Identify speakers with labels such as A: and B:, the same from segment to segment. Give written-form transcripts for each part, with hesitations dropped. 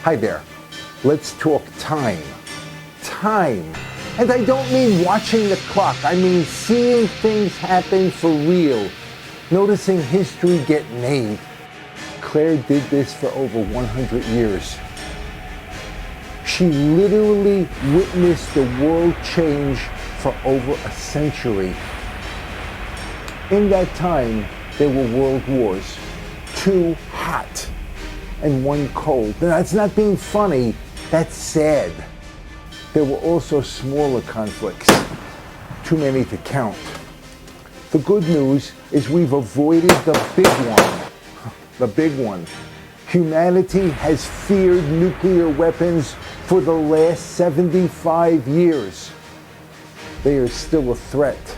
A: Hi there. Let's talk time. Time. And I don't mean watching the clock. I mean seeing things happen for real. Noticing history get made. Claire did this for over 100 years. She literally witnessed the world change for over a century. In that time, there were world wars, 2 hot and 1 cold. Now, that's not being funny, that's sad. There were also smaller conflicts, too many to count. The good news is we've avoided the big one. The big one. Humanity has feared nuclear weapons for the last 75 years. They are still a threat.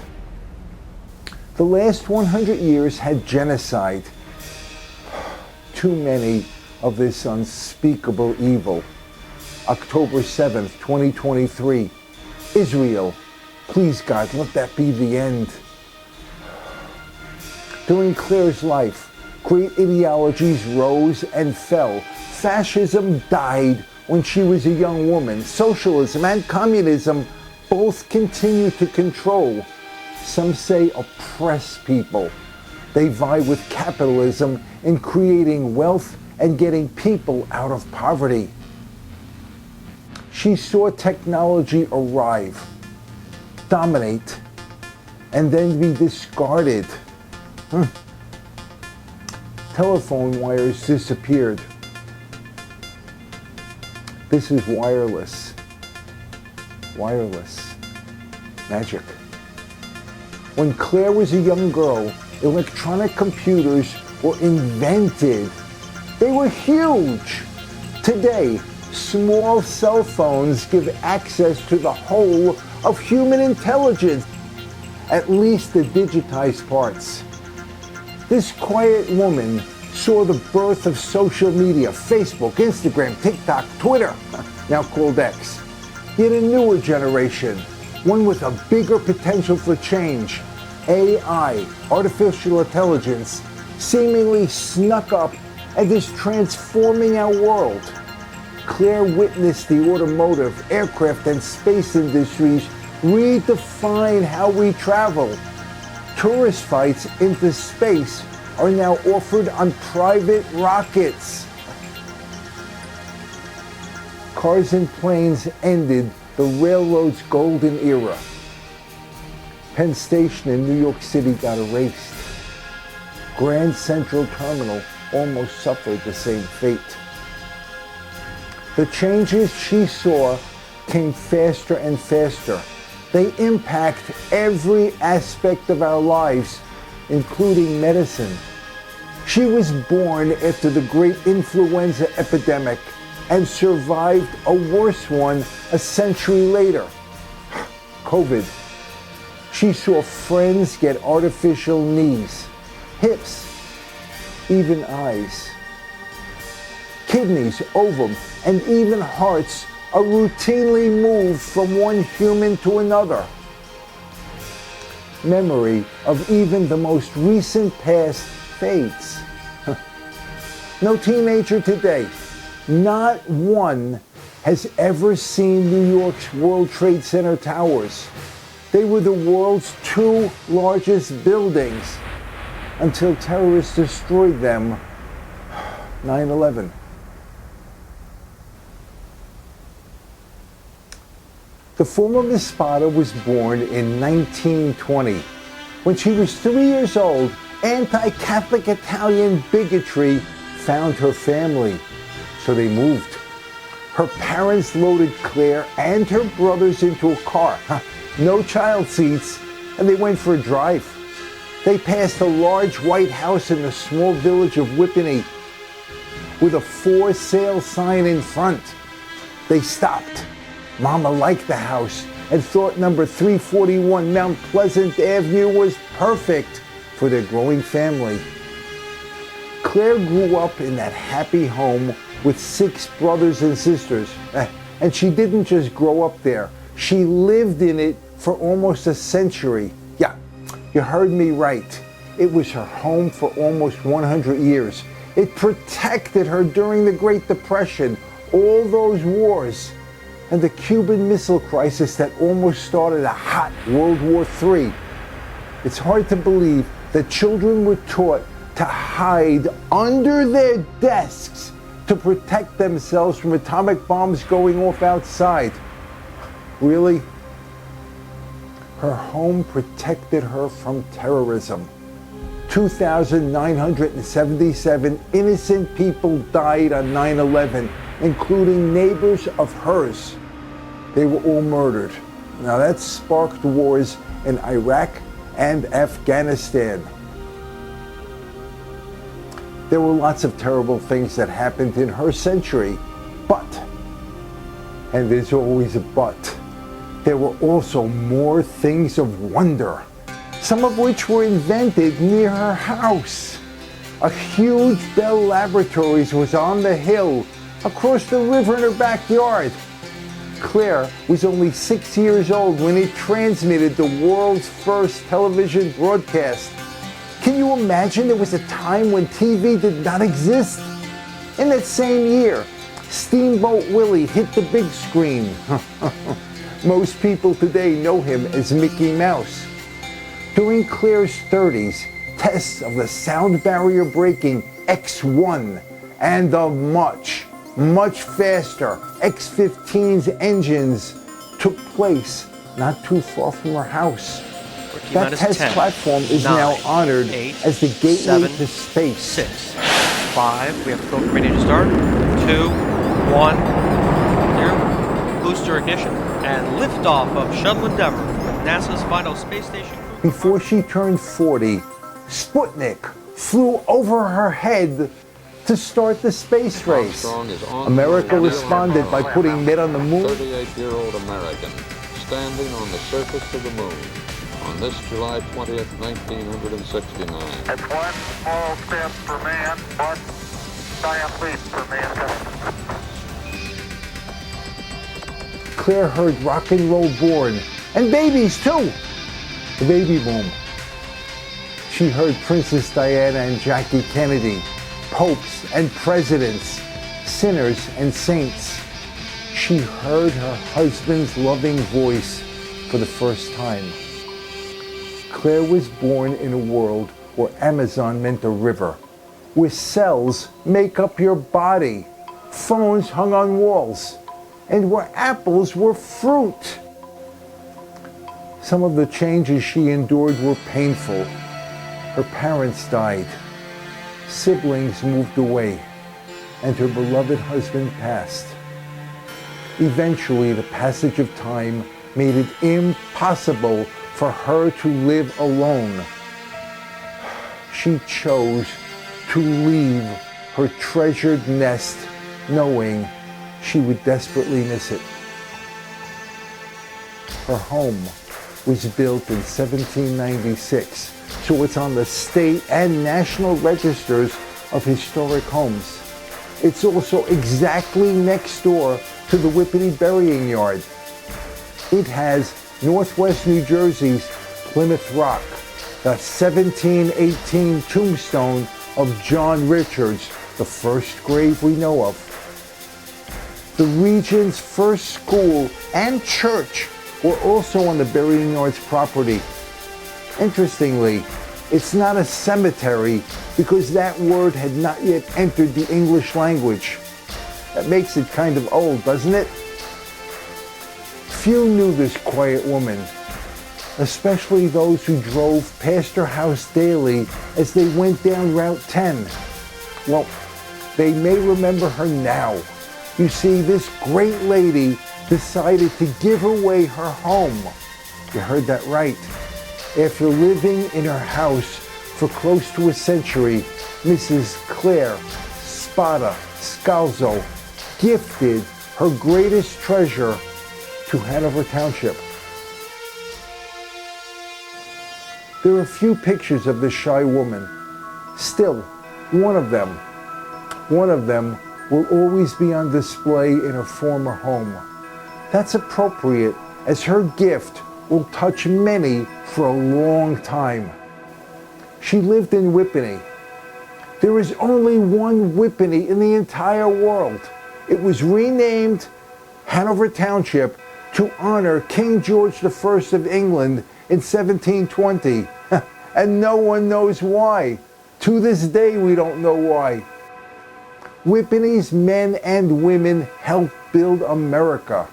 A: The last 100 years had genocide. Too many of this unspeakable evil. October 7th, 2023. Israel. Please, God, let that be the end. During Claire's life, great ideologies rose and fell. Fascism died when she was a young woman. Socialism and communism both continue to control. Some say oppress people. They vie with capitalism in creating wealth and getting people out of poverty. She saw technology arrive, dominate, and then be discarded. Telephone wires disappeared. This is wireless. Wireless. Magic. When Claire was a young girl, electronic computers were invented. They were huge. Today, small cell phones give access to the whole of human intelligence, at least the digitized parts. This quiet woman saw the birth of social media, Facebook, Instagram, TikTok, Twitter, now called X. Yet a newer generation, one with a bigger potential for change. AI, artificial intelligence, seemingly snuck up and is transforming our world. Claire witnessed the automotive, aircraft, and space industries redefine how we travel. Tourist flights into space are now offered on private rockets. Cars and planes ended the railroad's golden era. Penn Station in New York City got erased. Grand Central Terminal almost suffered the same fate. The changes she saw came faster and faster. They impact every aspect of our lives, including medicine. She was born after the great influenza epidemic and survived a worse one a century later. COVID. She saw friends get artificial knees, hips, even eyes. Kidneys, ovum, and even hearts are routinely moved from one human to another. Memory of even the most recent past fades. No teenager today, not one, has ever seen New York's World Trade Center towers. They were the world's 2 largest buildings until terrorists destroyed them. 9/11. The former Miss Spada was born in 1920. When she was 3 years old, anti-Catholic Italian bigotry found her family, so they moved. Her parents loaded Claire and her brothers into a car, no child seats, and they went for a drive. They passed a large white house in the small village of Whippany with a for sale sign in front. They stopped. Mama liked the house and thought number 341 Mount Pleasant Avenue was perfect for their growing family. Claire grew up in that happy home with 6 brothers and sisters. And she didn't just grow up there. She lived in it for almost a century. Yeah, you heard me right. It was her home for almost 100 years. It protected her during the Great Depression. all those wars and the Cuban Missile Crisis that almost started a hot World War III. It's hard to believe that children were taught to hide under their desks to protect themselves from atomic bombs going off outside. Really? Her home protected her from terrorism. 2,977 innocent people died on 9/11, including neighbors of hers. They were all murdered. Now that sparked wars in Iraq and Afghanistan. There were lots of terrible things that happened in her century, but, and there's always a but, there were also more things of wonder, some of which were invented near her house. A huge Bell Laboratories was on the hill across the river in her backyard. Claire was only 6 years old when it transmitted the world's first television broadcast. Can you imagine there was a time when TV did not exist? In that same year, Steamboat Willie hit the big screen. Most people today know him as Mickey Mouse. During Claire's 30s, tests of the sound barrier breaking X1 and the much faster X-15's engines took place not too far from her house. That test
B: 10,
A: platform is
B: 9,
A: now honored
B: 8,
A: as the gateway
B: 7,
A: to space.
B: 6, 5, we have the ready to start, 2, 1, 0, booster ignition, and liftoff of Shuttle Endeavour with NASA's final space station crew.
A: Before she turned 40, Sputnik flew over her head to start the space race. America responded by putting men on the moon.
C: 38-year-old American standing on the surface of the moon on this July 20th, 1969.
D: It's one small step for man, one giant leap for mankind.
A: Claire heard rock and roll born, and babies too. The baby boom. She heard Princess Diana and Jackie Kennedy, popes and presidents, sinners and saints. She heard her husband's loving voice for the first time. Claire was born in a world where Amazon meant a river, where cells make up your body, phones hung on walls, and where apples were fruit. Some of the changes she endured were painful. Her parents died, siblings moved away, and her beloved husband passed. Eventually, the passage of time made it impossible for her to live alone. She chose to leave her treasured nest, knowing she would desperately miss it. Her home was built in 1796, so it's on the state and national registers of historic homes. It's also exactly next door to the Whippany burying yard. It has Northwest New Jersey's Plymouth Rock, the 1718 tombstone of John Richards, the first grave we know of. The region's first school and church were also on the burying yard's property. Interestingly, it's not a cemetery because that word had not yet entered the English language. That makes it kind of old, doesn't it? Few knew this quiet woman, especially those who drove past her house daily as they went down Route 10. Well, they may remember her now. You see, this great lady decided to give away her home. You heard that right. After living in her house for close to a century, Mrs. Claire Spada Scalzo gifted her greatest treasure to Hanover Township. There are few pictures of this shy woman. Still, one of them will always be on display in her former home. That's appropriate, as her gift will touch many for a long time. She lived in Whippany. There is only one Whippany in the entire world. It was renamed Hanover Township to honor King George I of England in 1720. And no one knows why. To this day, we don't know why. Whippany's men and women helped build America.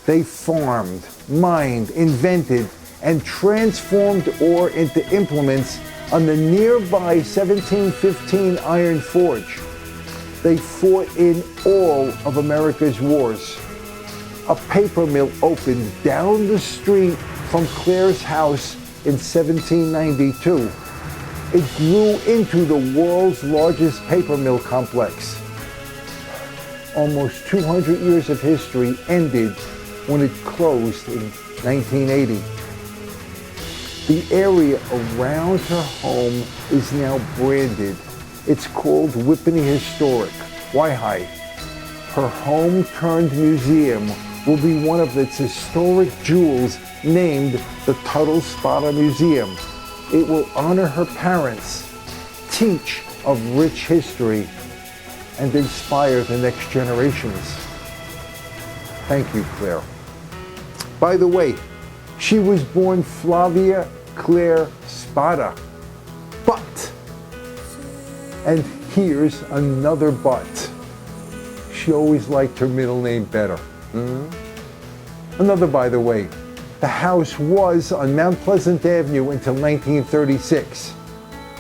A: They farmed, mined, invented, and transformed ore into implements on the nearby 1715 Iron Forge. They fought in all of America's wars. A paper mill opened down the street from Claire's house in 1792. It grew into the world's largest paper mill complex. Almost 200 years of history ended when it closed in 1980. The area around her home is now branded. It's called Whippany Historic. Why? Her home-turned-museum will be one of its historic jewels named the Tuttle-Spada Museum. It will honor her parents, teach of rich history, and inspire the next generations. Thank you, Claire. By the way, she was born Flavia Claire Spada. But, and here's another but, she always liked her middle name better. Another by the way, the house was on Mount Pleasant Avenue until 1936.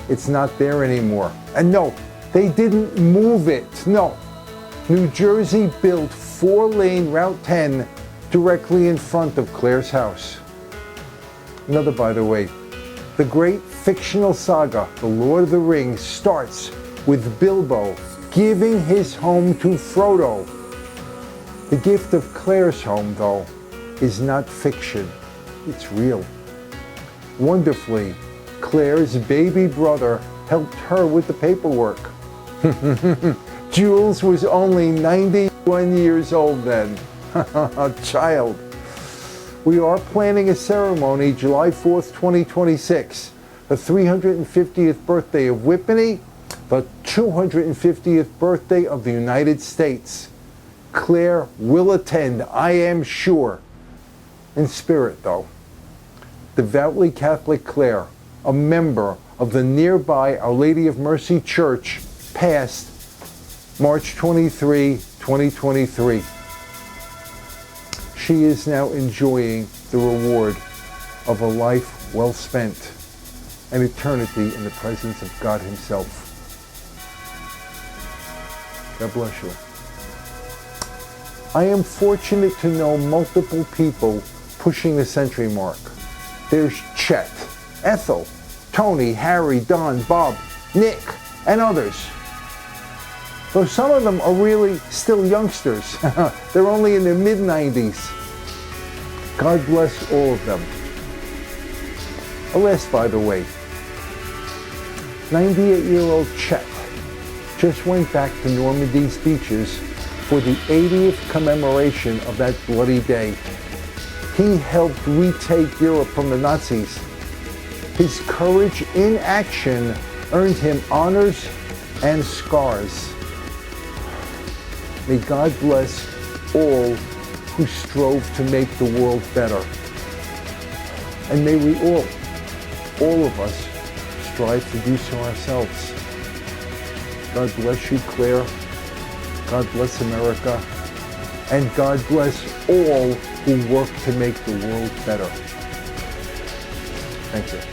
A: It's not there anymore. And no, they didn't move it, no. New Jersey built 4-lane Route 10 directly in front of Claire's house. Another by the way, the great fictional saga, The Lord of the Rings, starts with Bilbo giving his home to Frodo. The gift of Claire's home, though, is not fiction, it's real. Wonderfully, Claire's baby brother helped her with the paperwork. Jules was only 91 years old then, a child. We are planning a ceremony July 4th, 2026, the 350th birthday of Whippany, the 250th birthday of the United States. Claire will attend, I am sure. In spirit, though. Devoutly Catholic Claire, a member of the nearby Our Lady of Mercy Church, passed March 23, 2023. She is now enjoying the reward of a life well spent, an eternity in the presence of God Himself. God bless you. I am fortunate to know multiple people pushing the century mark. There's Chet, Ethel, Tony, Harry, Don, Bob, Nick, and others. Though some of them are really still youngsters. They're only in their mid-90s. God bless all of them. Alas, by the way, 98-year-old Chet just went back to Normandy's beaches for the 80th commemoration of that bloody day. He helped retake Europe from the Nazis. His courage in action earned him honors and scars. May God bless all who strove to make the world better. And may we all of us, strive to do so ourselves. God bless you, Claire. God bless America. And God bless all who work to make the world better. Thank you.